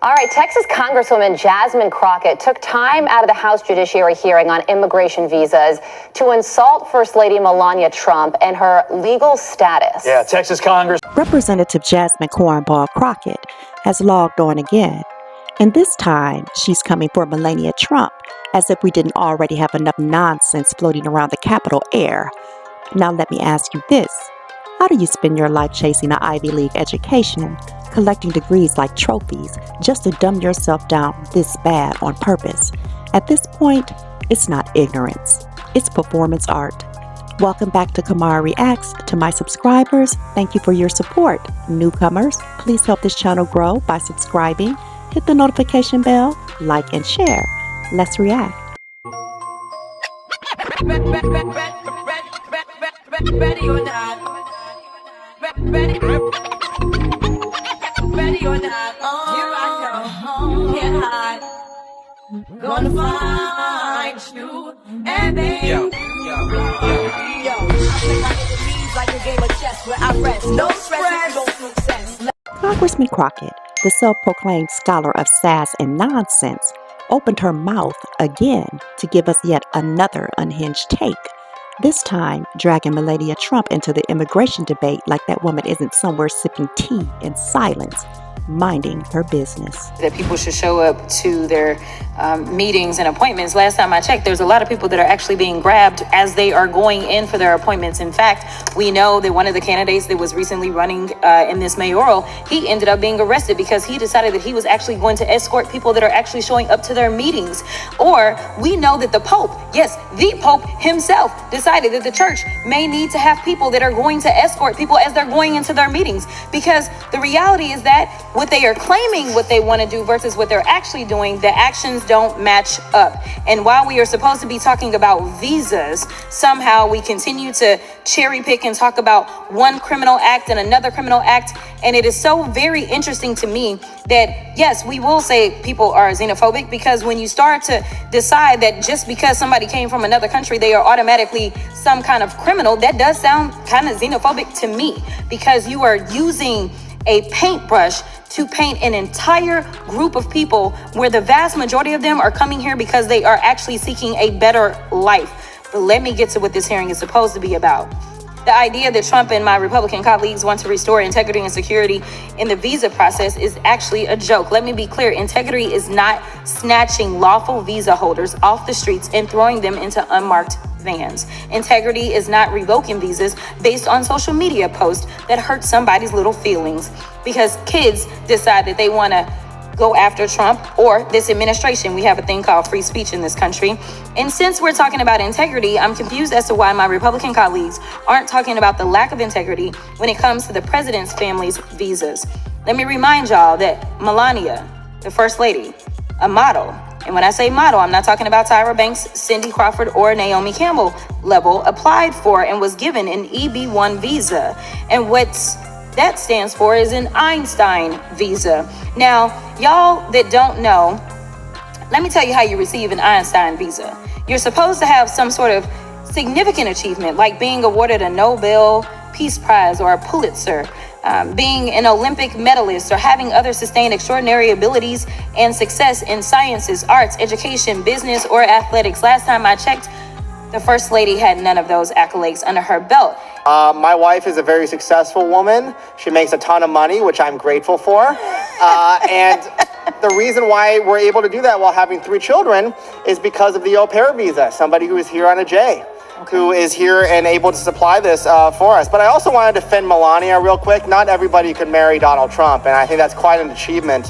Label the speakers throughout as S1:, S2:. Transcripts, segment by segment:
S1: All right, Texas Congresswoman Jasmine Crockett took time out of the House Judiciary hearing on immigration visas to insult First Lady Melania Trump and her legal status.
S2: Yeah, Texas Congress.
S3: Representative Jasmine Cornball Crockett has logged on again, and this time she's coming for Melania Trump, as if we didn't already have enough nonsense floating around the Capitol air. Now let me ask you this. How do you spend your life chasing an Ivy League education, collecting degrees like trophies, just to dumb yourself down this bad on purpose? At this point, it's not ignorance. It's performance art. Welcome back to Kimara Reacts. To my subscribers, thank you for your support. Newcomers, please help this channel grow by subscribing, hit the notification bell, like, and share. Let's react.
S4: Ready or not? Ready or not? Here I come. Can't hide. Gonna find you and baby. Yo. Like a game of chess where I rest. No stress, no success.
S3: Congressman Crockett, the self-proclaimed scholar of sass and nonsense, opened her mouth again to give us yet another unhinged take. This time, dragging Melania Trump into the immigration debate like that woman isn't somewhere sipping tea in silence, minding her business.
S5: That people should show up to their meetings and appointments. Last time I checked, there's a lot of people that are actually being grabbed as they are going in for their appointments. In fact, we know that one of the candidates that was recently running in this mayoral, he ended up being arrested because he decided that he was actually going to escort people that are actually showing up to their meetings. Or we know that the Pope, yes, the Pope himself decided that the church may need to have people that are going to escort people as they're going into their meetings, because the reality is that what they are claiming what they want to do versus what they're actually doing, the actions don't match up. And while we are supposed to be talking about visas, somehow we continue to cherry pick and talk about one criminal act and another criminal act. And it is so very interesting to me that, yes, we will say people are xenophobic, because when you start to decide that just because somebody came from another country, they are automatically some kind of criminal, that does sound kind of xenophobic to me, because you are using a paintbrush to paint an entire group of people where the vast majority of them are coming here because they are actually seeking a better life. But let me get to what this hearing is supposed to be about. The idea that Trump and my Republican colleagues want to restore integrity and security in the visa process is actually a joke. Let me be clear. Integrity is not snatching lawful visa holders off the streets and throwing them into unmarked vans. Integrity is not revoking visas based on social media posts that hurt somebody's little feelings because kids decide that they want to go after Trump or this administration. We have a thing called free speech in this country. And since we're talking about integrity, I'm confused as to why my Republican colleagues aren't talking about the lack of integrity when it comes to the president's family's visas. Let me remind y'all that Melania, the first lady, a model, and when I say model, I'm not talking about Tyra Banks, Cindy Crawford, or Naomi Campbell level, applied for and was given an EB-1 visa. And what that stands for is an Einstein visa. Now, y'all that don't know, let me tell you how you receive an Einstein visa. You're supposed to have some sort of significant achievement, like being awarded a Nobel Peace Prize or a Pulitzer, being an Olympic medalist, or having other sustained extraordinary abilities and success in sciences, arts, education, business, or athletics. Last time I checked, the First Lady had none of those accolades under her belt.
S6: My wife is a very successful woman. She makes a ton of money, which I'm grateful for. And the reason why we're able to do that while having 3 children is because of the au pair visa, somebody who is here on a J. Who is here and able to supply this for us. But I also want to defend Melania real quick. Not everybody could marry Donald Trump, and I think that's quite an achievement.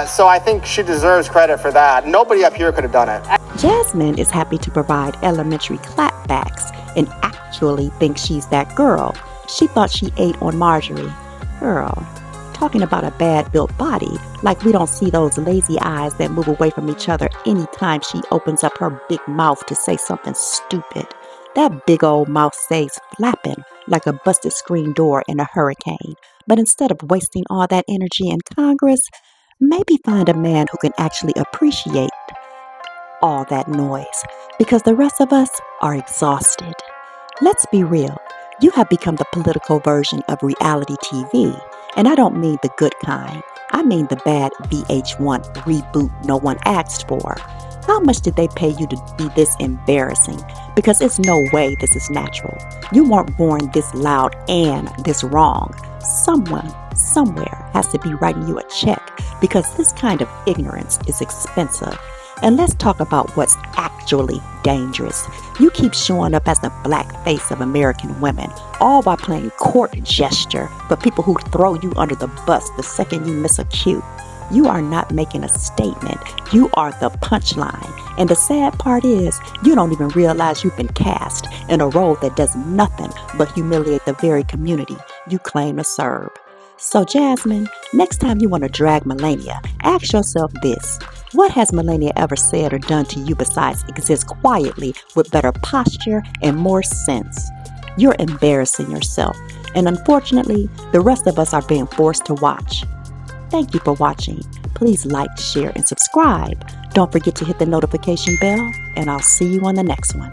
S6: So I think she deserves credit for that. Nobody up here could have done it.
S3: Jasmine is happy to provide elementary clapbacks and actually thinks she's that girl. She thought she ate on Marjorie. Girl, talking about a bad-built body, like we don't see those lazy eyes that move away from each other anytime she opens up her big mouth to say something stupid. That big old mouth stays flapping like a busted screen door in a hurricane. But instead of wasting all that energy in Congress, maybe find a man who can actually appreciate all that noise, because the rest of us are exhausted. Let's be real. You have become the political version of reality TV. And I don't mean the good kind. I mean the bad VH1 reboot no one asked for. How much did they pay you to be this embarrassing? Because it's no way this is natural. You weren't born this loud and this wrong. Someone, somewhere has to be writing you a check because this kind of ignorance is expensive. And let's talk about what's actually dangerous. You keep showing up as the black face of American women, all by playing court gesture for people who throw you under the bus the second you miss a cue. You are not making a statement. You are the punchline. And the sad part is, you don't even realize you've been cast in a role that does nothing but humiliate the very community you claim to serve. So Jasmine, next time you want to drag Melania, ask yourself this. What has Melania ever said or done to you besides exist quietly with better posture and more sense? You're embarrassing yourself. And unfortunately, the rest of us are being forced to watch. Thank you for watching. Please like, share, and subscribe. Don't forget to hit the notification bell, and I'll see you on the next one.